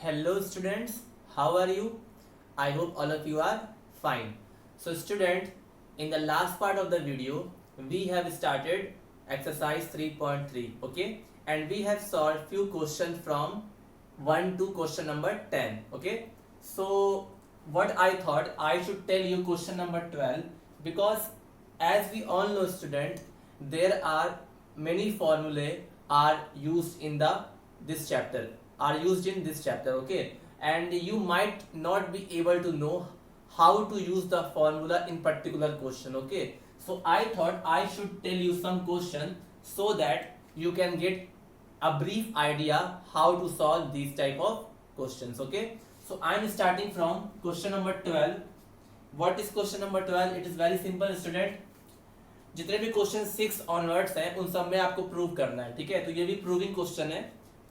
Hello students, how are you? I hope all of you are fine. So student, in the last part of the video, we have started exercise 3.3, okay? And we have solved few questions from 1 to question number 10, okay? So what I thought I should tell you question number 12, because as we all know student, there are many formulae are used in this chapter, okay, and you might not be able to know how to use the formula in particular question, okay. So I thought I should tell you some question so that you can get a brief idea how to solve these type of questions, okay. So I am starting from question number 12. What is question number 12? It is very simple student. जितने भी question 6 onwards हैं उन सब में आपको prove करना है, ठीक है। तो ये भी प्रूविंग क्वेश्चन है।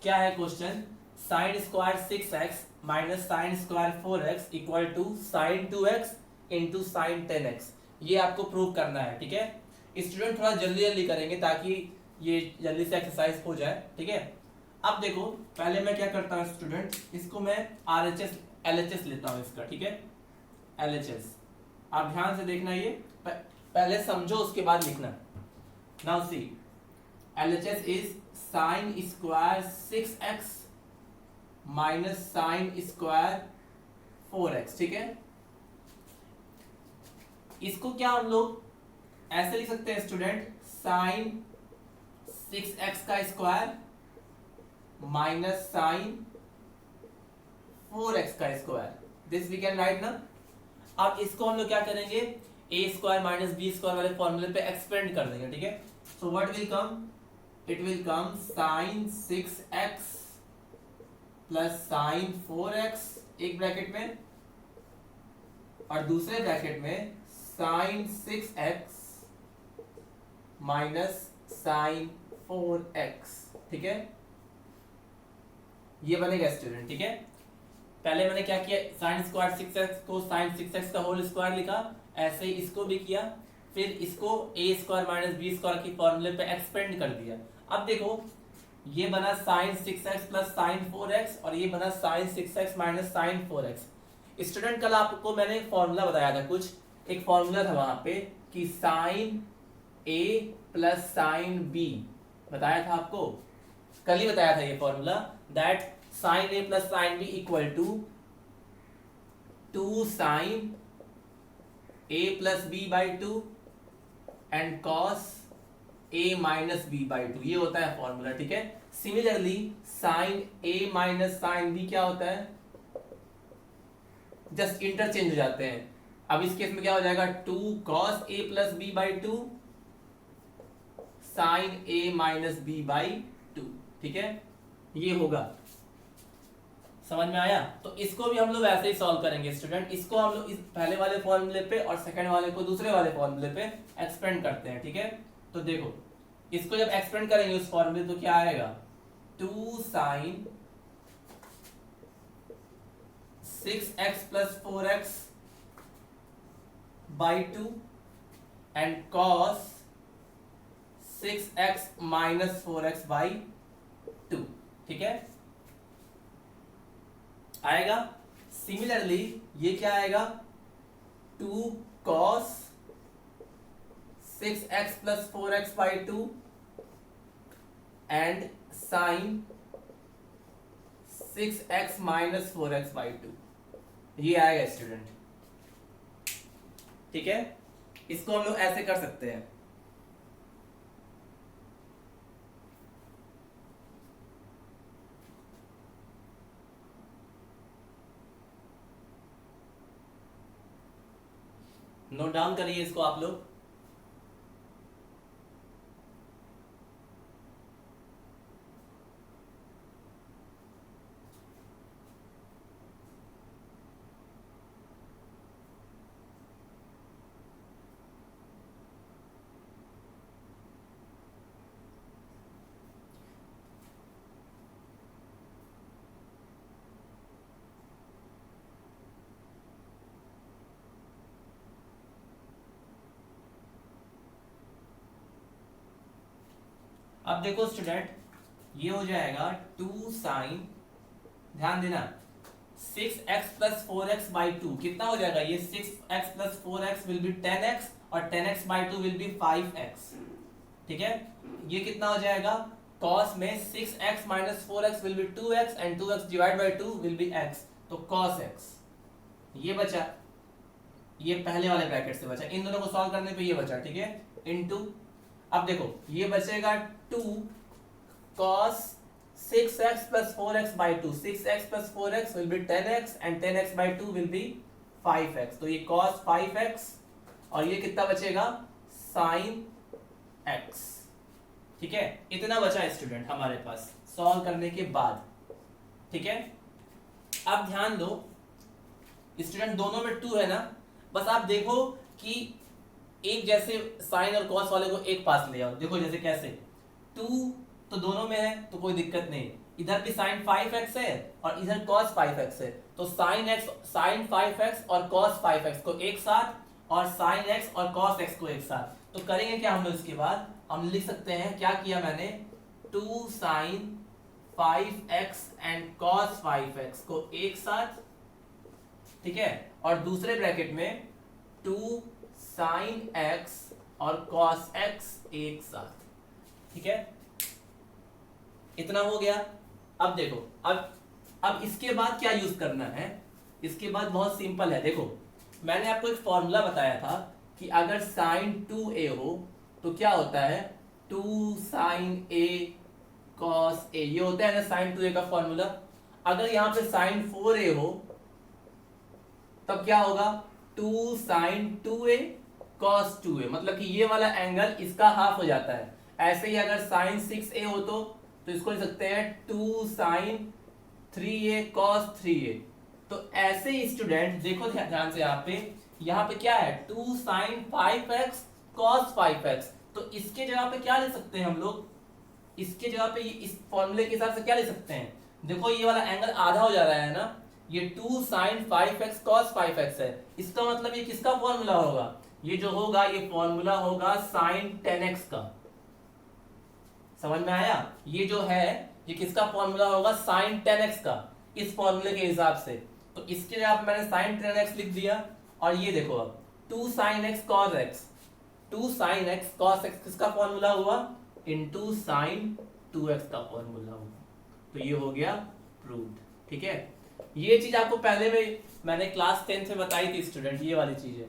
क्या है question? Sine square 6x minus sine square 4x equal to sine 2x into sine 10x, ये आपको प्रूव करना है, ठीक है। स्टूडेंट थोड़ा जल्दी जल्दी करेंगे ताकि ये जल्दी से एक्सरसाइज हो जाए, ठीक है। अब देखो, पहले मैं क्या करता हूँ स्टूडेंट, इसको मैं RHS LHS लेता हूँ इसका, ठीक है। LHS आप ध्यान से देखना, ये पहले समझो उसके बाद लिखना। Now see, LHS is sine square 6x minus sine square 4x, ठीक है। इसको क्या हम लोग ऐसे लिख सकते हैं स्टूडेंट, साइन 6x का स्क्वायर माइनस साइन 4x का square, this we can write ना। अब इसको हम लोग क्या करेंगे, A square minus B square वाले फॉर्मूले पे एक्सपेंड कर देंगे, ठीक है। So what will come, it will come sine 6x plus sine 4x एक ब्रैकेट में, और दूसरे ब्रैकेट में sign 6x minus sine 4x, ठीक है। ये बनेगा स्टूडेंट, ठीक है। पहले मैंने क्या किया, साइन स्क्वायर 6x को साइन 6x का होल स्क्वायर लिखा, ऐसे ही इसको भी किया, फिर इसको ए स्क्वायर माइनस बी स्क्वायर की फॉर्मूले पे एक्सपेंड कर दिया। अब देखो, ये बना sign 6x plus sine 4x और ये बना sign 6x minus sine 4x। Student कल आपको मैंने फॉर्मूला बताया था, कुछ एक फॉर्मूला था वहां पे कि sine a plus sine b, बताया था आपको, कल ही बताया था ये formula, that sine a plus sine b equal to 2 sine a plus b by 2 and cos a minus b by 2, ये होता है फॉर्मूला, ठीक है। Similarly sine a minus sine b क्या होता है, जस्ट इंटरचेंज हो जाते हैं। अब इस केस में क्या हो जाएगा, 2 cos a plus b by 2 sine a minus b by 2, ठीक है, ये होगा। समझ में आया? तो इसको भी हम लोग ऐसे ही सॉल्व करेंगे स्टूडेंट। इसको हम लोग इस पहले वाले फॉर्मूले पे और सेकंड वाले को दूसरे वाले फॉर्मूले पे एक्सपेंड करते हैं, ठीक है। तो देखो, इसको जब एक्सपेंड करेंगे उस फॉर्मूले तो क्या आएगा, 2 sine 6x plus 4x by 2 and cos 6x minus 4x by 2, ठीक है, आएगा। सिमिलरली ये क्या आएगा, 2 cos 6x plus 4x by 2 and sine 6x minus 4x by 2, ये आएगा स्टूडेंट, ठीक है। इसको हम लोग ऐसे कर सकते हैं। नोट डाउन करिए इसको आप लोग। अब देखो स्टूडेंट, ये हो जाएगा 2 साइन ध्यान देना, 6x प्लस 4x बाई 2 कितना हो जाएगा, ये 6x plus 4x will be 10x और 10x by 2 will be 5x, ठीक है। ये कितना हो जाएगा, cos में 6x minus 4x will be 2x and 2x divide by 2 will be x, तो cos x ये बचा, ये पहले वाले ब्रैकेट से बचा, इन दोनों को सॉल्व करने पे ये बचा, ठीक है, इनटू, अब देखो ये बचेगा 2 cos 6x plus 4x by 2, 6x plus 4x will be 10x and 10x by 2 will be 5x, तो ये cos 5x और ये कितना बचेगा sin x, ठीक है। इतना बचा स्टूडेंट हमारे पास सॉल्व करने के बाद, ठीक है। अब ध्यान दो स्टूडेंट, दोनों में 2 है ना, बस आप देखो कि एक जैसे साइन और कॉस वाले को एक पास ले आओ, देखो जैसे कैसे, 2 तो दोनों में है तो कोई दिक्कत नहीं, इधर भी साइन 5x है और इधर cos 5x है, तो साइन 5x और cos 5x को एक साथ और साइन x और cos x को एक साथ, तो करेंगे क्या हम लोग, इसके बाद हम लिख सकते हैं, क्या किया मैंने, 2 sign 5x and cos 5x को एक साथ, ठीक है, और दूसरे ब्रैकेट में 2 साइन x और cos x एक साथ, ठीक है। इतना हो गया। अब देखो, अब इसके बाद क्या यूज करना है, इसके बाद बहुत सिंपल है, देखो मैंने आपको एक फॉर्मूला बताया था कि अगर साइन 2a हो तो क्या होता है, 2 साइन a cos a, ये होता है ना साइन 2a का फॉर्मूला। अगर यहां पे साइन 4a हो तब क्या होगा, 2 साइन 2a cos 2a, मतलब कि ये वाला एंगल इसका हाफ हो जाता है। ऐसे ही अगर साइन 6a हो तो इसको लिख सकते हैं 2 साइन 3a cos 3a। तो ऐसे ही स्टूडेंट देखो ध्यान से, यहाँ पे क्या है, 2 साइन 5x cos 5x, तो इसके जगह पे क्या ले सकते हैं हम लोग, इसके जगह पे इस फॉर्मूले के हिसाब से क्या ले सकते हैं, देखो ये वाला एंगल आधा हो जा रहा है ना, ये 2 साइन 5x cos 5x है, इसका मतलब ये किसका फॉर्मूला होगा, ये जो होगा ये फॉर्मूला होगा साइन 10x का, समझ में आया, ये जो है ये किसका फॉर्मूला होगा, साइन 10x का, इस फॉर्मूले के हिसाब से। तो इसके लिए आप मैंने साइन 10x लिख दिया, और ये देखो अब 2 sine x cos x, 2 sine x cos x किसका फॉर्मूला हुआ, इनटू साइन 2x का फॉर्मूला हुआ, तो ये हो गया प्रूव्ड, ठीक है। ये चीज आपको पहले में मैंने क्लास 10 में बताई थी स्टूडेंट, ये वाली चीज है,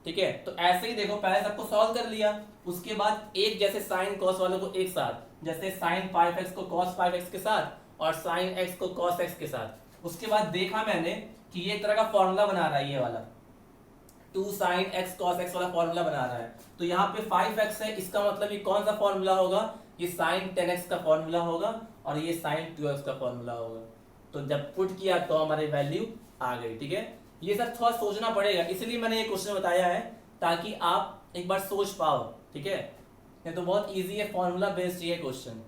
ठीक है। तो ऐसे ही देखो, पहले सबको सॉल्व कर लिया, उसके बाद एक जैसे साइन कॉस वालों को एक साथ, जैसे साइन 5x को cos 5x के साथ और साइन x को cos x के साथ। उसके बाद देखा मैंने कि ये एक तरह का फॉर्मूला बना रहा है, ये वाला 2 साइन x cos x वाला फॉर्मूला बना रहा है, तो यहाँ पे 5x है, इसका मतलब ये कौन सा फॉर्मूला होगा, ये साइन 10x का फॉर्मूला होगा और ये साइन 2x का फॉर्मूला होगा। तो जब पुट किया तो हमारी वैल्यू आ गई, ठीक है। ये सब थोड़ा सोचना पड़ेगा, इसलिए मैंने ये क्वेश्चन बताया है ताकि आप एक बार सोच पाओ, ठीक है। ये तो बहुत इजी है, फॉर्मूला बेस्ड ये क्वेश्चन,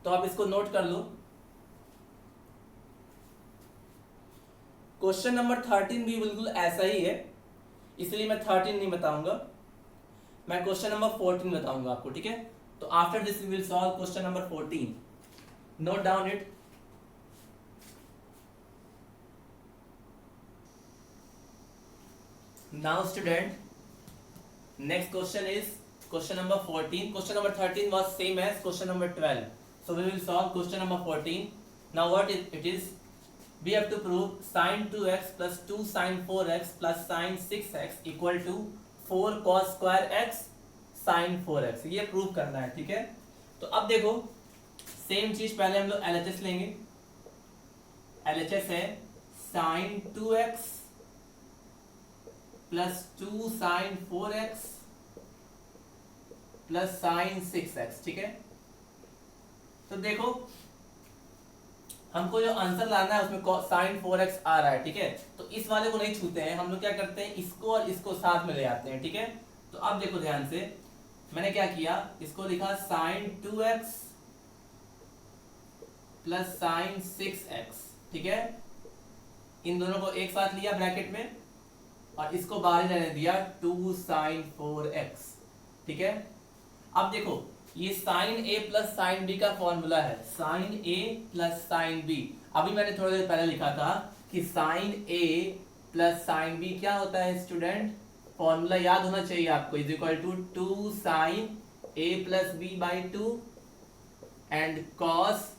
तो आप इसको नोट कर लो। क्वेश्चन नंबर 13 भी बिल्कुल ऐसा ही है, इसलिए मैं 13 नहीं बताऊंगा, मैं क्वेश्चन नंबर 14 बताऊंगा आपको, ठीक है। तो after this we will solve question number 14, note down it. Now student, next question is question number 14. Question number 13 was same as question number 12. So we will solve question number 14. Now what it is? We have to prove sin 2x plus 2 sin 4x plus sin 6x equal to 4 cos square x sin 4x. ये prove करना है, ठीक है। तो अब देखो same चीज, पहले हम लोग LHS लेंगे। LHS है sin 2x plus 2 sine 4x plus sine 6x, ठीक है। तो देखो हमको जो आंसर लाना है उसमें साइन 4x आ रहा है, ठीक है। तो इस वाले को नहीं छूते हैं हम लोग, क्या करते हैं इसको और इसको साथ में ले आते हैं, ठीक है। तो अब देखो ध्यान से, मैंने क्या किया, इसको लिखा sign 2x plus sine 6x, ठीक है। इन दोनों को एक साथ लिया ब्रैकेट में और इसको बाहर रहने दिया 2 साइन 4x, ठीक है। अब देखो ये sine A plus sine B का फॉर्मूला है, sine A plus sine B. अभी मैंने थोड़ी देर पहले लिखा था कि sine A plus sine B क्या होता है स्टूडेंट, फॉर्मूला याद होना चाहिए आपको, is equal to 2 sine A plus B by 2 and cos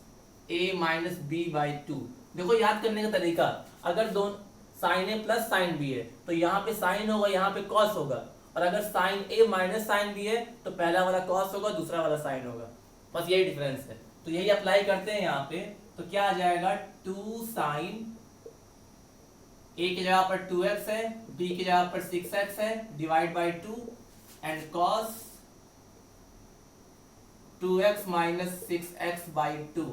A minus B by 2। देखो याद करने का तरीका, अगर दोनों sine A plus sine B है तो यहाँ पे साइन होगा, यहाँ पे कॉस होगा, और अगर साइन ए माइनस साइन बी है तो पहला वाला कॉस होगा, दूसरा वाला साइन होगा, बस यही डिफरेंस है। तो यही अप्लाई करते हैं यहाँ पे, तो क्या आ जाएगा 2 साइन ए की जगह पर 2x है, b की जगह पर 6x है, divide by 2 and cos 2x minus 6x by 2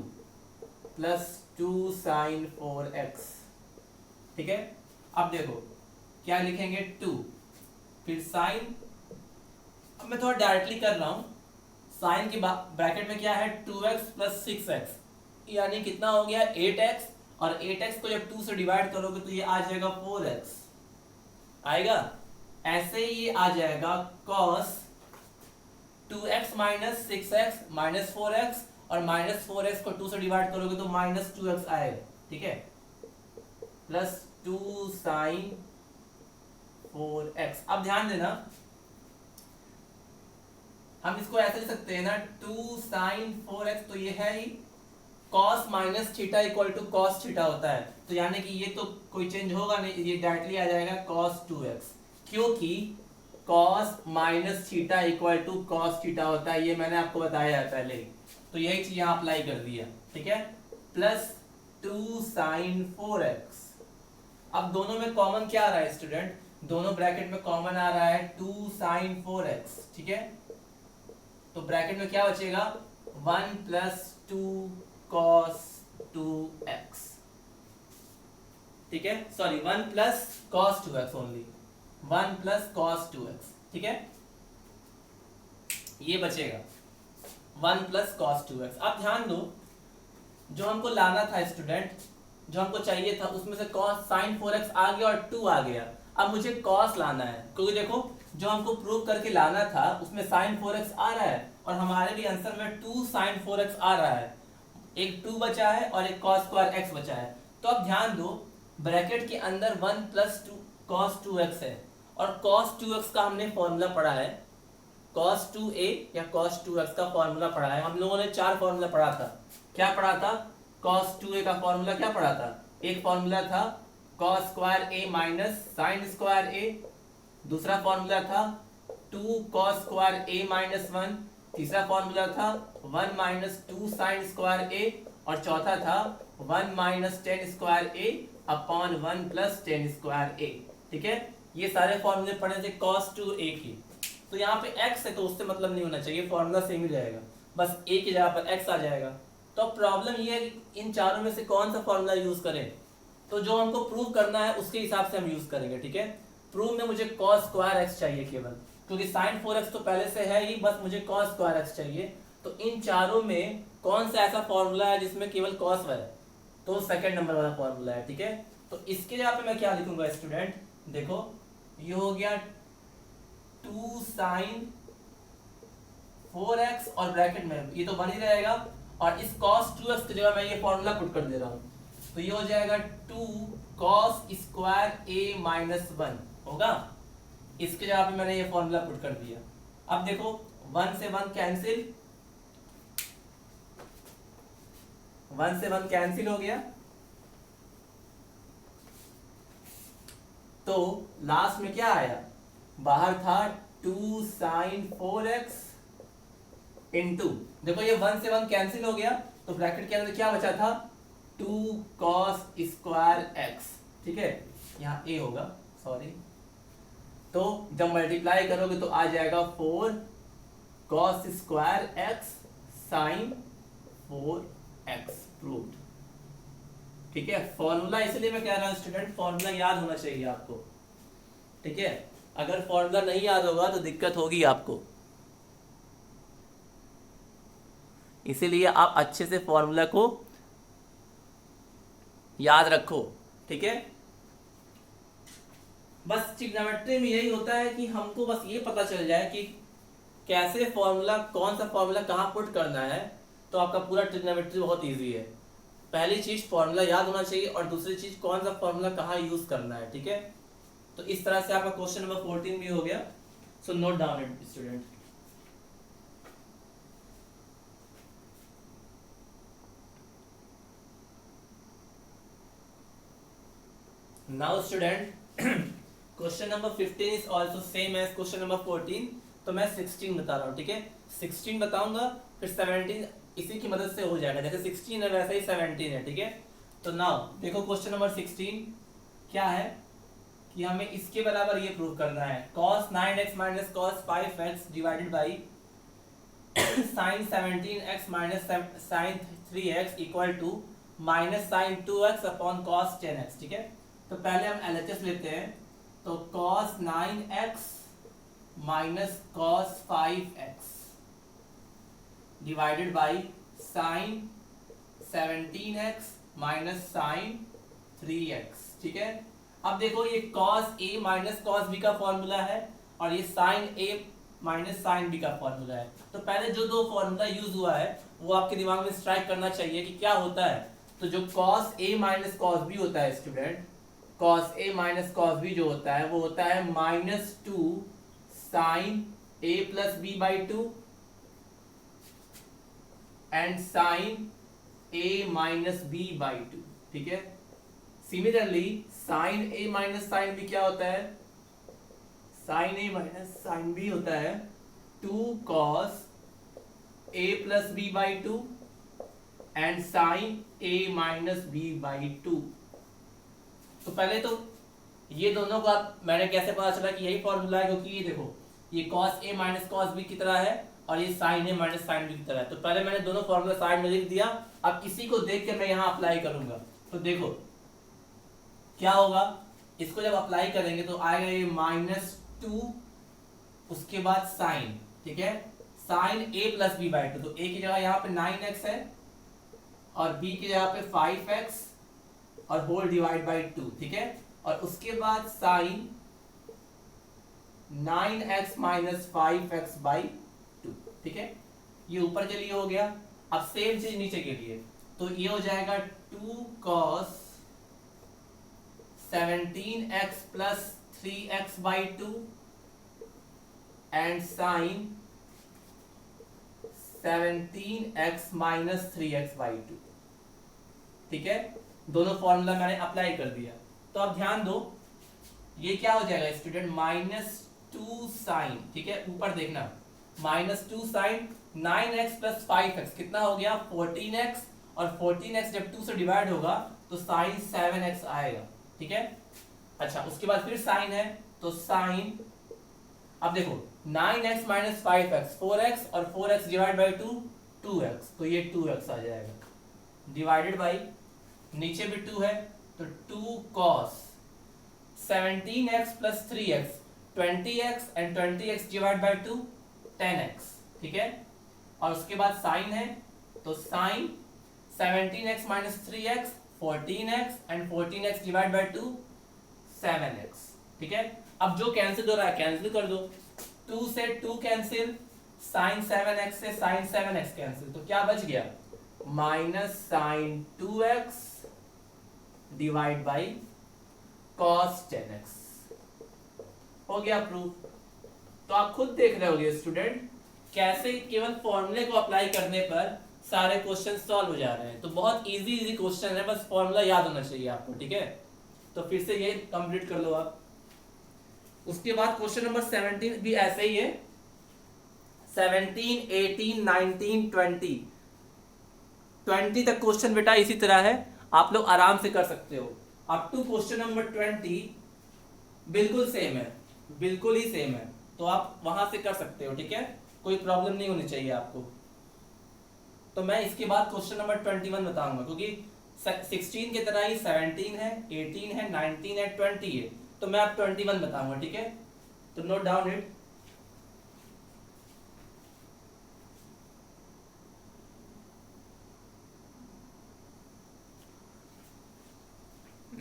plus 2 sine 4x। ठीक है, अब देखो क्या लिखेंगे 2, फिर साइन, अब मैं थोड़ा डायरेक्टली कर रहा हूं, साइन के ब्रैकेट में क्या है 2x प्लस 6x, यानी कितना हो गया 8x, और 8x को जब 2 से डिवाइड करोगे तो ये आ जाएगा 4x आएगा। ऐसे ही ये आ जाएगा cos 2x minus 6x minus 4x, और माइनस 4x को 2 से डिवाइड करोगे तो माइनस 2x आएगा। ठीक है, प्लस 2 साइन 4x। अब ध्यान देना, हम इसको ऐसे लिख सकते हैं ना 2 साइन 4x, तो ये है ही cos minus theta equal to cos theta होता है, तो यानी कि ये तो कोई चेंज होगा नहीं, ये डायरेक्टली आ जाएगा cos 2x, क्योंकि cos minus theta equal to cos theta होता है, ये मैंने आपको बताया है पहले ही, तो यही चीज यहाँ अप्लाई कर दिया। ठीक है, प्लस 2 साइन 4x। अब दोनों में कॉमन क्या आ रहा है स्टूडेंट, दोनों ब्रैकेट में कॉमन आ रहा है 2 साइन 4x। ठीक है, तो ब्रैकेट में क्या बचेगा 1 प्लस 2 cos 2x। ठीक है, sorry 1 plus cos 2x only, 1 plus cos 2x। ठीक है, ये बचेगा 1 प्लस cos 2x। अब ध्यान दो, जो हमको लाना था स्टूडेंट, जो हमको चाहिए था उसमें से cos sin 4x आ गया और 2 आ गया, अब मुझे cos लाना है, क्योंकि देखो जो हमको प्रूव करके लाना था उसमें sin 4x आ रहा है, और हमारे भी आंसर में 2 sin 4x आ रहा है, एक 2 बचा है और एक cos स्क्वायर x बचा है। तो अब ध्यान दो, ब्रैकेट के अंदर 1 प्लस 2 cos 2x है, और cos 2x का हमने फॉर्मूला पढ़ा है, cos 2a या cos 2x का फॉर्मूला पढ़ा है, हम लोगों ने 4 फॉर्मूला पढ़ा था। क्या पढ़ा था, cos 2a का फॉर्मूला क्या पढ़ा था, एक फॉर्मूला था cos square a minus sine square a, दूसरा फॉर्मूला था 2 cos स्क्वायर a माइनस 1, तीसरा फॉर्मूला था 1 माइनस 2 साइन स्क्वायर a, और चौथा था 1 minus 10 square a upon 1 plus 10 square a। ठीक है, ये सारे फॉर्मूले पढ़े थे cos 2a की। तो यहाँ पे x है तो उससे मतलब नहीं होना चाहिए, फॉर्मूला सेम ही रहेगा, बस a की जगह पर x आ जाएगा। तो प्रॉब्लम ये है कि इन चारों में से कौन सा फॉर्मूला यूज करें, तो जो हमको प्रूव करना है उसके हिसाब से हम यूज करेंगे। ठीक है, प्रूव में मुझे cos स्क्वायर x चाहिए केवल, क्योंकि sin 4x तो पहले से है ही, बस मुझे cos स्क्वायर x चाहिए। तो इन चारों में कौन सा ऐसा फॉर्मूला है जिसमें केवल cos है, तो सेकंड नंबर वाला फॉर्मूला है। ठीक है, तो इसके जगह पे मैं क्या लिखूंगा स्टूडेंट, देखो ये हो गया 2 साइन 4x, और ब्रैकेट में ये तो बन ही रहेगा, और इस cos 2x की जगह मैं ये फॉर्मूला पुट कर दे रहा हूँ, तो ये हो जाएगा 2 cos स्क्वायर a माइनस 1 होगा, इसके जगह पे मैंने ये फॉर्मूला पुट कर दिया। अब देखो 1 से 1 कैंसिल, 1 से 1 कैंसिल हो गया, तो लास्ट में क्या आया, बाहर था 2 साइन 4x इंटू, देखो ये 1 से 1 कैंसिल हो गया, तो ब्रैकेट के अंदर क्या बचा था 2 cos स्क्वायर x। ठीक है, यहाँ a होगा, सॉरी, तो जब मल्टीप्लाई करोगे तो आ जाएगा 4 cos square x sine 4x proved. ठीक है, फॉर्मूला इसलिए मैं कह रहा हूं स्टूडेंट, फॉर्मूला याद होना चाहिए आपको। ठीक है, अगर फॉर्मूला नहीं याद होगा तो दिक्कत होगी आपको, इसीलिए आप अच्छे से फॉर्मूला को याद रखो। ठीक है, बस ट्रिग्नोमेट्री में यही होता है कि हमको बस ये पता चल जाए कि कैसे फॉर्मूला, कौन सा फॉर्मूला कहाँ पुट करना है, तो आपका पूरा ट्रिग्नोमेट्री बहुत इजी है। पहली चीज फॉर्मूला याद होना चाहिए और दूसरी चीज कौन सा फॉर्मूला कहाँ यूज करना है, ठीक है। तो इस तरह से आपका क्वेश्चन नंबर 14 भी हो गया। So note down it student. Now student question number 15 is also same as question number 14। तो मैं 16 बता रहा हूँ, ठीक है। 16 बताऊंगा, फिर 17 इसी की मदद से हो जाएगा। जैसे 16 है वैसे ही 17 है, ठीक है। तो नाउ देखो क्वेश्चन नंबर 16 क्या है कि हमें इसके बराबर ये प्रूव करना है, cos 9x minus cos 5x divided by sin 17x minus sin 3x equal to minus sin 2x upon cos 10x, ठीक है। तो पहले हम LHS लेते हैं। तो cos 9x minus cos 5x divided by sin 17x minus sin 3x, ठीक है। अब देखो ये cos a minus cos b का फॉर्मूला है और ये sin a minus sin b का फॉर्मूला है। तो पहले जो दो फॉर्मूला यूज हुआ है वो आपके दिमाग में स्ट्राइक करना चाहिए कि क्या होता है। तो जो cos a minus cos b होता है student, cos a minus cos b जो होता है वो होता है -2 sin a plus b by 2 and sin a minus b by 2, ठीक है। Similarly sin a minus sin b क्या होता है, sin a minus sin b होता है 2 cos a plus b by 2 and sin a minus b by 2। तो पहले तो ये दोनों को आप, मैंने कैसे पता चला कि यही फॉर्मूला है, क्योंकि ये देखो ये cos a minus cos b की तरह है और ये sin a minus sin b की तरह है। तो पहले मैंने दोनों फॉर्मूला साइड में लिख दिया। अब इसी को देख के मैं यहाँ अप्लाई करूंगा। तो देखो क्या होगा, इसको जब अप्लाई करेंगे तो आएगा ये -2 उसके बाद साइन, ठीक है, sine a plus B by 2। तो a की जगह यहाँ पे 9x है और b की जगह पे 5x और होल डिवाइड बाई 2, ठीक है। और उसके बाद sign 9x minus 5x by 2, ठीक है। ये ऊपर के लिए हो गया। अब सेम चीज नीचे के लिए, तो ये हो जाएगा 2 cos 17x plus 3x by 2 and sine 17x minus 3x by 2, ठीक है। दोनों फॉर्मूला मैंने अप्लाई कर दिया। तो अब ध्यान दो, ये क्या हो जाएगा स्टूडेंट, -2 साइन, ठीक है, ऊपर देखना, -2 साइन 9x प्लस 5x कितना हो गया 14x, और 14x जब 2 से डिवाइड होगा तो साइन 7x आएगा, ठीक है। अच्छा उसके बाद फिर साइन है, तो साइन, अब देखो 9x माइनस 5x 4x और 4x डिवाइड बाई 2 2x, तो ये 2x आ जाएगा डिवाइडेड बाई, नीचे भी 2 है तो 2 cos 17x plus 3x 20x and 20x divide by 2 10x, ठीक है। और उसके बाद साइन है, तो sine 17x minus 3x 14x and 14x divide by 2 7x, ठीक है। अब जो कैंसिल हो रहा है कैंसिल कर दो, 2 से 2 कैंसिल, साइन 7x से साइन 7x कैंसिल, तो क्या बच गया minus sine 2x divide by cos 10x, हो गया प्रूफ। तो आप खुद देख रहे होगे स्टूडेंट कैसे केवल फॉर्मूले को अप्लाई करने पर सारे क्वेश्चन सॉल्व हो जा रहे हैं। तो बहुत इजी क्वेश्चन है, बस फॉर्मूला याद होना चाहिए आपको, ठीक है। तो फिर से ये कंप्लीट कर लो आप। उसके बाद क्वेश्चन नंबर 17 भी ऐसे ही है, 17 18 19 20 तक क्वेश्चन बेटा इसी तरह है, आप लोग आराम से कर सकते हो। अप टू क्वेश्चन नंबर 20 बिल्कुल सेम है, बिल्कुल ही सेम है, तो आप वहां से कर सकते हो, ठीक है, कोई प्रॉब्लम नहीं होनी चाहिए आपको। तो मैं इसके बाद क्वेश्चन नंबर 21 बताऊंगा, क्योंकि 16 की तरह ही 17 है 18 है 19 है 20 है, तो मैं अब 21 बताऊंगा, ठीक है। तो note down it.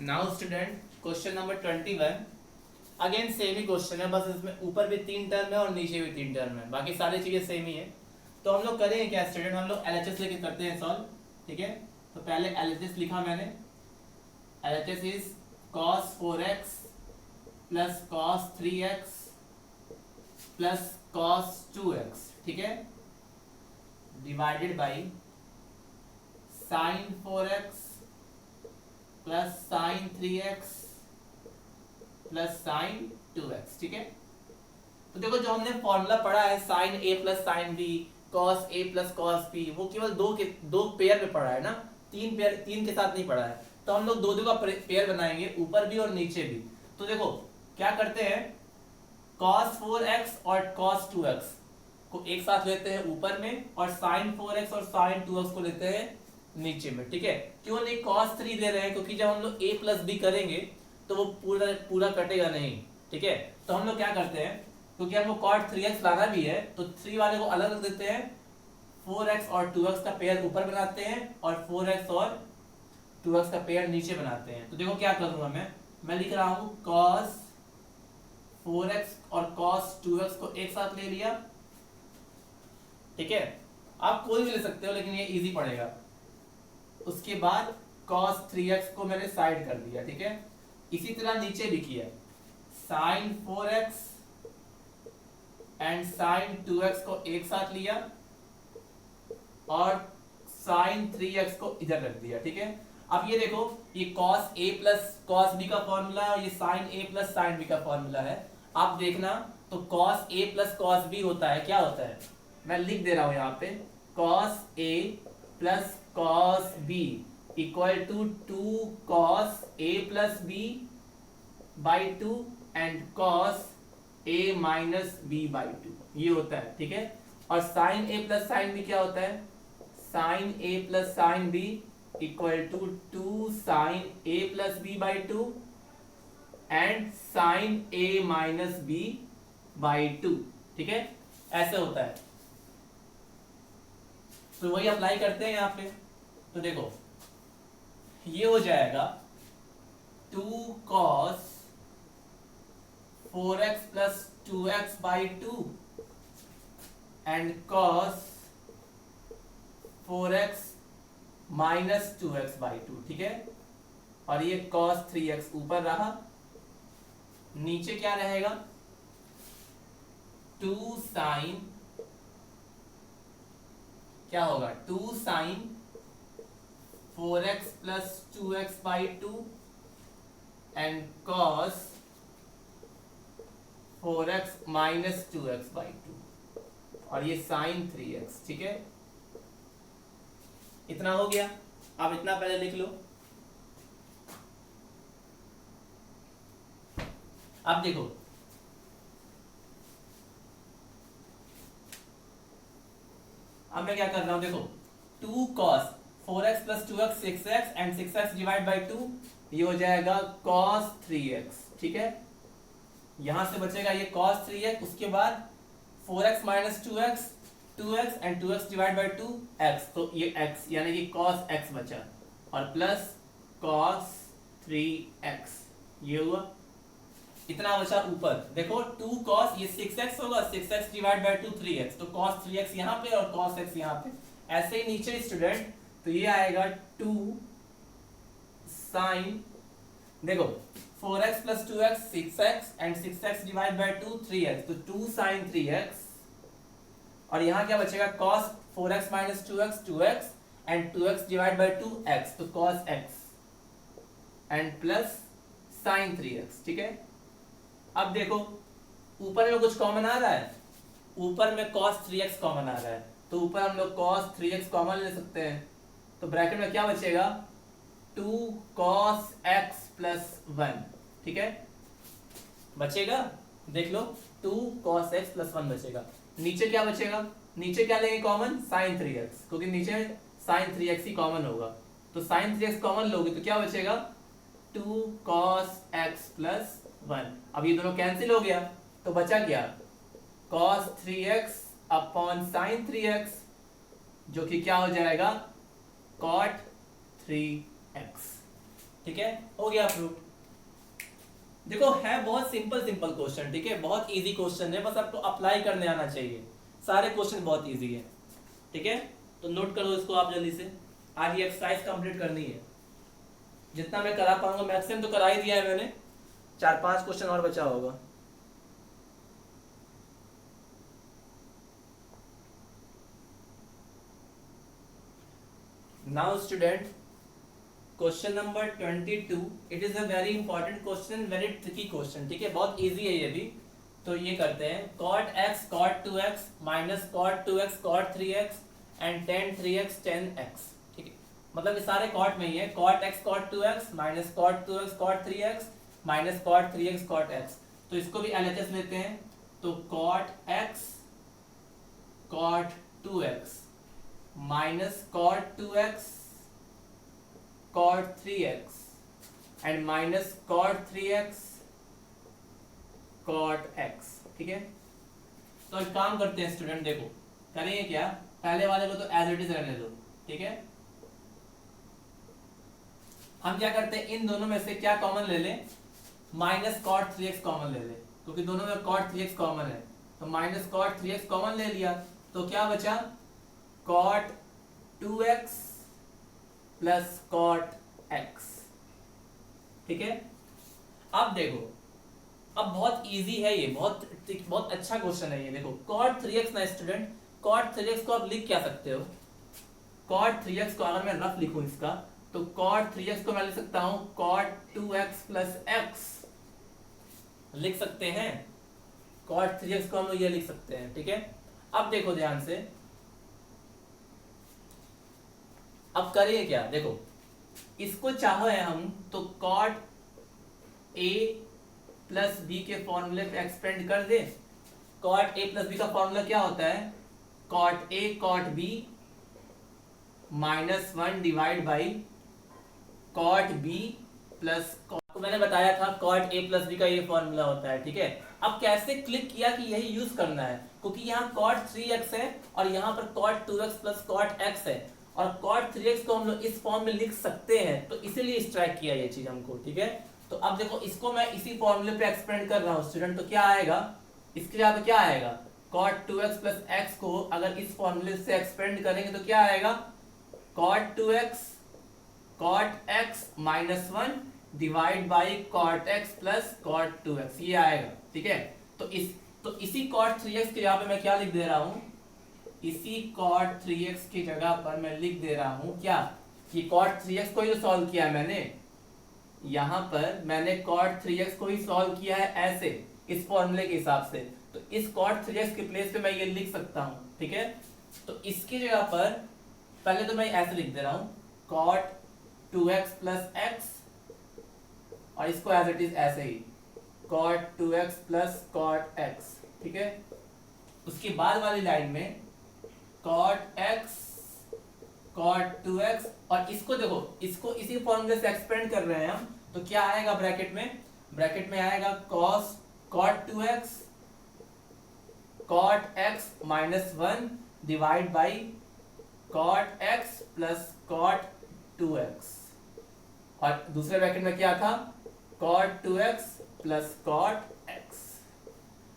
Now student question number 21, again same he question है, बस इसमें ऊपर भी 3 टर्म है और नीचे भी 3 टर्म है, बाकी सारी चीजें सेम ही है। तो हम लोग करेंगे क्या स्टूडेंट, हम लोग एलएचएस लेके करते हैं सॉल्व, ठीक है। तो पहले एलएचएस लिखा मैंने, LHS is cos 4x plus cos 3x plus cos 2x, ठीक है, divided by sin 4x plus sin 3x plus sin 2x, ठीक है। तो देखो जो हमने फॉर्मूला पढ़ा है sin a plus sin b, cos a plus cos b, वो केवल दो पेयर में पढ़ा है ना, तीन के साथ नहीं पढ़ा है। तो हम लोग दो का पेयर बनाएंगे, ऊपर भी और नीचे भी। तो देखो क्या करते हैं, cos 4x और cos 2x को एक साथ लेते हैं ऊपर में, और sin 4x और sin 2x को लेते हैं नीचे में, ठीक है। क्यों नहीं cos 3 दे रहे हैं, क्योंकि जब हम लोग a प्लस b करेंगे तो वो पूरा कटेगा नहीं, ठीक है। तो हम लोग क्या करते हैं, क्योंकि हमको cot 3x लाना भी है, तो 3 वाले को अलग रख देते हैं, 4x और 2x का पेयर ऊपर बनाते हैं, और 4x और 2x का पेयर नीचे बनाते हैं। तो देखो क्या करूंगा मैं लिख रहा हूं cos 4x और cos 2x को एक साथ ले लिया, ठीक है। आप कोई भी ले सकते हो, लेकिन ये इजी पड़ेगा। उसके बाद cos 3x को मैंने साइड कर दिया, ठीक है। इसी तरह नीचे भी किया, sin 4x and sin 2x को एक साथ लिया, और sin 3x को इधर रख दिया, ठीक है। अब ये देखो, ये cos a plus cos b का फॉर्मूला है, और ये sin a plus sin b का फॉर्मूला है। आप देखना, तो cos a plus cos b होता है, क्या होता है, मैं लिख दे रहा हूं यहाँ पे, cos a plus cos b equal to 2 cos a plus b by 2 and cos a minus b by 2, ये होता है, ठीक है। और sin a plus sin b क्या होता है, sin a plus sin b equal to 2 sin a plus b by 2 and sin a minus b by 2, ठीक है, ऐसे होता है। तो वही अप्लाई करते हैं यहाँ पे। तो देखो ये हो जाएगा 2 cos 4x plus 2x by 2 and cos 4x minus 2x by 2, ठीक है। और ये cos 3x ऊपर रहा, नीचे क्या रहेगा, 2 sin, क्या होगा, 2 sin 4x plus 2x by 2 and cos 4x minus 2x by 2, और ये sin 3x, ठीक है। इतना हो गया। अब इतना पहले लिख लो। अब देखो, अब मैं क्या कर रहा हूं, देखो 2 cos 4x plus 2x 6x and 6x divide by 2, ये हो जाएगा cos 3x, ठीक है। यहां से बचेगा ये cos 3x, उसके बाद 4x minus 2x 2x and 2x divide by 2x, तो ये x यानी कि cos x बचा, और प्लस cos 3x, ये हुआ। इतना बचा ऊपर, देखो 2 cos, ये 6x होगा, 6x डिवाइड बाई 2 3x, तो cos 3x यहाँ पे और cos x यहाँ पे। ऐसे ही नीचे स्टूडेंट, तो ये आएगा 2 sin, देखो 4x plus 2x 6x and 6x divide by 2 3x, तो 2 sin 3x, और यहाँ क्या बचेगा, cos 4x minus 2x 2x and 2x divide by 2x, तो cos x and plus sin 3x, ठीक है। अब देखो ऊपर में कुछ कॉमन आ रहा है, ऊपर में cos 3x कॉमन आ रहा है, तो ऊपर हम लोग cos 3x कॉमन ले सकते हैं। तो ब्रैकेट में क्या बचेगा, 2 cos x प्लस 1, ठीक है, बचेगा, देख लो 2 cos x प्लस 1 बचेगा। नीचे क्या बचेगा, नीचे क्या लेंगे कॉमन, sin 3x, क्योंकि नीचे sin 3x ही कॉमन होगा, तो sin 3x कॉमन लोगे तो क्या बचेगा, 2 cos x प्लस 1। अब ये दोनों कैंसिल हो गया, तो बचा क्या, cos 3x upon sin 3x, जो कि क्या हो जाएगा, cot 3x, ठीक है, हो गया प्रूफ। देखो है बहुत सिंपल सिंपल क्वेश्चन, ठीक है, बहुत इजी क्वेश्चन है, बस आपको अप्लाई करने आना चाहिए। सारे क्वेश्चन बहुत इजी है, ठीक है। तो नोट करो इसको आप जल्दी से, आज ये एक्सरसाइज कंप्लीट करनी है। जितना मैं करा पाऊंगा मैक्सिमम तो करा ही दिया है मैंने, 4-5 क्वेश्चन और बचा होगा। Now student, question number 22, it is a very important question, very tricky question, ठीक है, बहुत इजी है ये भी। तो ये करते हैं, cot x cot 2x minus cot 2x cot 3x and tan 3x tan x, ठीक है, मतलब ये सारे cot में ही है, cot x cot 2x minus cot 2x cot 3x minus cot 3x cot x। तो इसको भी LHS लेते हैं, तो cot x cot 2x minus cot 2x cot 3x and minus cot 3x cot x, ठीक है। तो एक काम करते हैं स्टूडेंट, देखो करेंगे क्या, पहले वाले को तो एज इट इज रहने दो, ठीक है। हम क्या करते हैं, इन दोनों में से क्या कॉमन ले लें, माइनस cot 3x कॉमन ले लें, क्योंकि दोनों में cot 3x कॉमन है, तो माइनस cot 3x कॉमन ले लिया, तो क्या बचा cot 2x plus cot x, ठीक है। अब देखो, अब बहुत इजी है ये, बहुत अच्छा क्वेश्चन है ये। देखो cot 3x ना स्टूडेंट, cot 3x को आप लिख क्या सकते हो, cot 3x को अगर मैं रफ लिखूं इसका, तो cot 3x को मैं लिख सकता हूं cot 2x प्लस x, लिख सकते हैं, cot 3x को हम लोग ये लिख सकते हैं, ठीक है। अब देखो ध्यान से, अब करिए क्या, देखो इसको चाहे हम तो cot a प्लस बी के फॉर्मूले पे एक्सपेंड कर दे। cot a प्लस बी का फॉर्मूला क्या होता है, cot a cot b minus 1 divide by cot b plus, आपको मैंने बताया था cot a प्लस बी का ये फॉर्मूला होता है, ठीक है। अब कैसे क्लिक किया कि यही यूज करना है, क्योंकि यहाँ cot 3x है और यहाँ पर cot 2x plus cot x है, और cot 3x को हम लोग इस फॉर्म में लिख सकते हैं, तो इसीलिए स्ट्राइक किया ये चीज हमको, ठीक है। तो अब देखो इसको मैं इसी फॉर्मूले पे एक्सपेंड कर रहा हूँ स्टूडेंट, तो क्या आएगा, इसके जगह पे क्या आएगा, cot 2x प्लस x को अगर इस फॉर्मूले से एक्सपेंड करेंगे तो क्या आएगा, cot 2x cot x minus 1 divide by cot x plus cot 2x, ये आएगा, ठीक है। तो इसी cot 3x के यहाँ पे मैं क्या लिख दे रहा हूँ, इसी cot 3x की जगह पर मैं लिख दे रहा हूँ क्या, कि cot 3x को ही तो सॉल्व किया है मैंने, यहाँ पर मैंने cot 3x को ही सॉल्व किया है ऐसे, इस फॉर्मूले के हिसाब से, तो इस cot 3x के प्लेस पे मैं ये लिख सकता हूँ, ठीक है। तो इसकी जगह पर पहले तो मैं ऐसे लिख दे रहा हूँ cot 2x प्लस x, और इसको एज इट इज ऐसे ही cot 2x plus cot x, ठीक है। उसके बाद वाली लाइन में cot x cot 2x, और इसको देखो, इसको इसी फॉर्मूले से एक्सपेंड कर रहे हैं हम, तो क्या आएगा ब्रैकेट में आएगा cot 2x cot x minus 1 divide by cot x plus cot 2x, और दूसरे ब्रैकेट में क्या था, cot 2x plus cot x,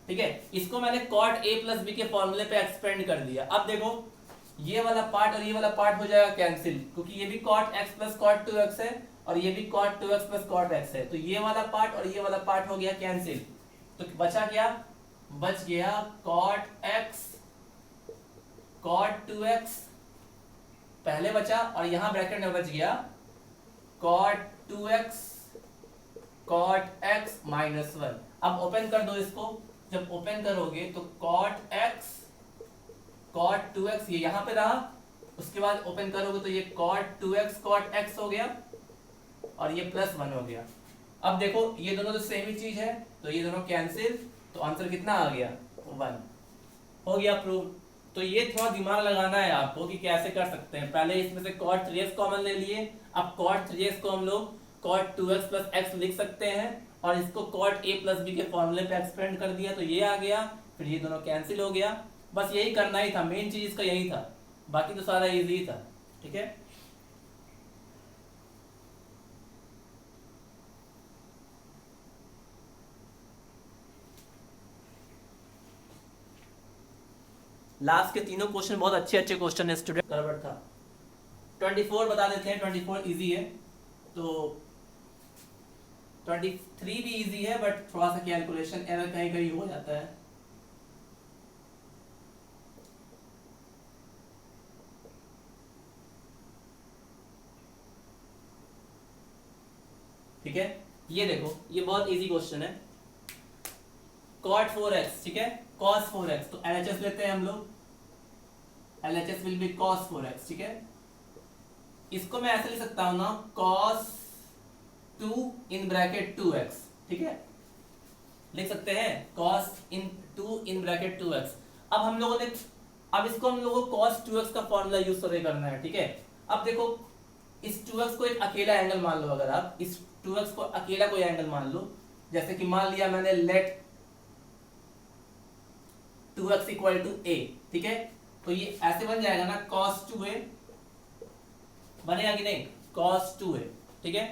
ठीक है। इसको मैंने cot a प्लस b के फॉर्मूले पे एक्सपेंड कर दिया। अब देखो ये वाला पार्ट और ये वाला पार्ट हो जाएगा कैंसिल, क्योंकि ये भी cot x plus cot 2x है और ये भी cot 2x plus cot x है, तो ये वाला पार्ट और ये वाला पार्ट हो गया कैंसिल, तो बचा क्या, बच गया cot x cot 2x पहले बचा, और यहां ब्रैकेट में बच गया cot 2x cot x minus 1। अब ओपन कर दो इसको, जब ओपन करोगे तो cot x cot 2x ये यहां पे रहा, उसके बाद ओपन करोगे तो ये cot 2x cot x हो गया और ये प्लस 1 हो गया। अब देखो ये दोनों तो सेम ही चीज है, तो ये दोनों कैंसिल, तो आंसर कितना आ गया, 1 हो गया प्रूव। तो ये थोड़ा दिमाग लगाना है आपको कि कैसे कर सकते हैं। पहले इसमें से cot 3x कॉमन ले लिए, अब cot 3x को हम लोग cot 2x प्लस x लिख सकते हैं, और इसको cot a प्लस b के फॉर्मूले पे एक्सपेंड कर दिया, तो ये आ गया, फिर ये दोनों कैंसिल हो गया। बस यही करना ही था, मेन चीज इसका यही था, बाकी तो सारा इजी था, ठीक है। लास्ट के तीनों क्वेश्चन बहुत अच्छे अच्छे क्वेश्चन है स्टूडेंट। गड़बड़ था। 24 बता देते हैं, 24 इजी है, तो 23 भी इजी है, बट थोड़ा सा कैलकुलेशन एरर कहीं कहीं हो जाता है। ठीक है, ये देखो, ये बहुत इजी क्वेश्चन है। cot 4x, ठीक है, cos 4x, तो LHS लेते हैं हम लोग, LHS will be cos 4x, ठीक है। इसको मैं ऐसे लिख सकता हूं ना, cos 2 इन ब्रैकेट 2x, ठीक है, लिख सकते हैं cos 2 इन ब्रैकेट 2x। अब हम लोगों ने, अब इसको हम लोगों को cos 2x का फॉर्मूला यूज करना है, ठीक है। अब देखो, इस 2x को एक अकेला एंगल मान लो, अगर आप इस 2x को अकेला कोई एंगल मान लो, जैसे कि मान लिया मैंने late 2x equal to a, ठीक है, तो ये ऐसे बन जाएगा ना, cos 2a बनेगा कि नहीं, cos 2a, ठीक है।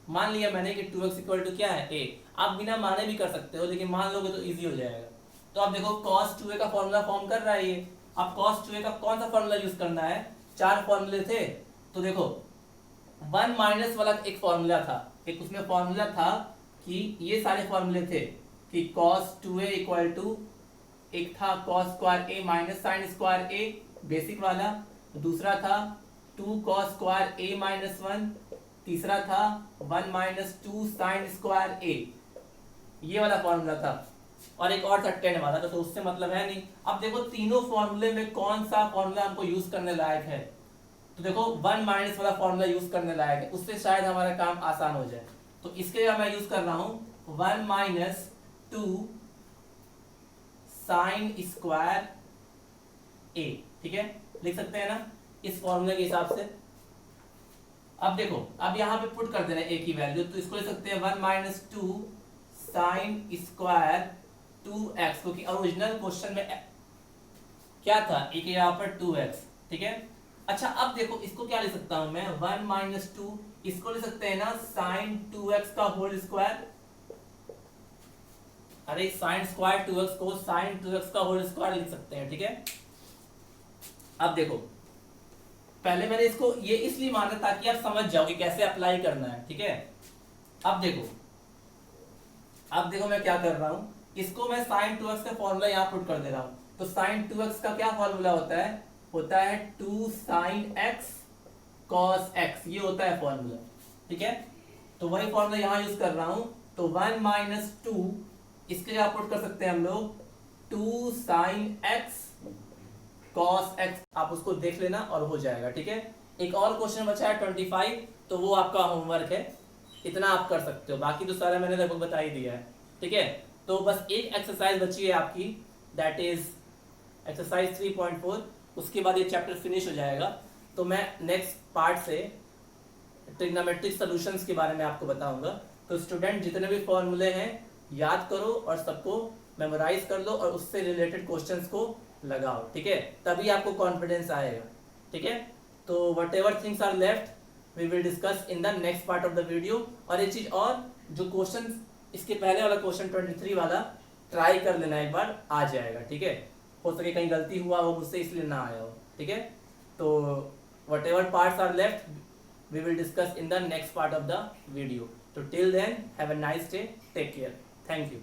मान लिया मैंने कि 2x इक्वल टू क्या है, a। आप बिना माने भी कर सकते हो, लेकिन मान लोगे तो इजी हो जाएगा। तो आप देखो cos 2a का फॉर्मूला फॉर्म कर रहा है ये। अब cos 2a का कौन सा फॉर्मूला यूज करना है, 4 फॉर्मूले थे, तो देखो 1 माइनस वाला एक फॉर्मूला था, एक उसमें फॉर्मूला था कि ये सारे फॉर्मूले थे कि cos 2a इक्वल टू, एक था cos square a minus sine square a, basic वाला, दूसरा था 2 cos स्क्वायर a माइनस 1, तीसरा था 1 माइनस 2 साइन स्क्वायर a, ये वाला फॉर्मूला था, और एक और था 10 वाला, तो उससे मतलब है नहीं। अब देखो तीनों फॉर्मूले में कौन सा फॉर्मूला हमको यूज करने लायक है, तो देखो 1 माइनस वाला फॉर्मूला यूज करने लायक है, उससे शायद हमारा काम आसान हो जाए। तो इसके लिए मैं यूज कर रहा हूं 1 माइनस 2 साइन स्क्वायर a, ठीक है, लिख सकते हैं ना इस फॉर्मूले के हिसाब से। अब देखो, अब यहां पे पुट कर देना a की वैल्यू, तो इसको लिख सकते हैं 1 माइनस 2 साइन स्क्वायर 2x, क्योंकि ओरिजिनल क्वेश्चन में क्या था, एक यहाँ पर 2x, ठीक है। अच्छा, अब देखो इसको क्या लिख सकता हूं मैं, 1 माइनस 2, इसको लिख सकते हैं ना साइन 2x का होल स्क्वायर, अरे साइन स्क्वायर 2x को साइन 2x का होल स्क्वायर लिख सकते हैं, ठीक है। अब देखो, पहले मैंने इसको ये इसलिए माना ताकि आप समझ जाओ कि कैसे अप्लाई करना है, ठीक है। अब देखो, अब देखो मैं क्या कर रहा हूं, इसको मैं साइन 2x का फॉर्मूला यहां पुट कर दे रहा हूं। तो साइन 2x का क्या फॉर्मूला होता है 2 साइन x cos x, ये होता है फॉर्मूला, ठीक है। तो वही फॉर्मूला यहां यूज कर रहा हूं, तो 1 माइनस 2, इसके लिए आप पुट कर सकते हैं हम लोग 2 साइन x cos x, आप उसको देख लेना और हो जाएगा, ठीक है। एक और क्वेश्चन बचा है 25, तो वो आपका होमवर्क है, इतना आप कर सकते हो, बाकी तो सारा मैंने लगभग बता ही दिया है, ठीक है। तो बस एक एक्सरसाइज बची है आपकी, दैट इज एक्सरसाइज 3.4, उसके बाद ये चैप्टर फिनिश हो जाएगा। तो मैं नेक्स्ट पार्ट से ट्रिग्नोमेट्रिक सॉल्यूशंस के बारे में आपको बताऊंगा। तो स्टूडेंट जितने भी फॉर्मूले हैं याद करो और सबको मेमोराइज कर लो और उससे रिलेटेड क्वेश्चंस को लगाओ, ठीक है, तभी आपको कॉन्फिडेंस आएगा, ठीक है। तो whatever things are left we will discuss in the next part of the video. और एक चीज और, जो क्वेश्चन इसके पहले वाला क्वेश्चन 23 वाला ट्राई कर लेना, एक बार आ जाएगा, ठीक है। हो सके कहीं गलती हुआ हो मुझसे इसलिए ना आया हो, ठीक है। तो whatever parts are left we will discuss in the next part of the video. तो till then have a nice day, take care, thank you.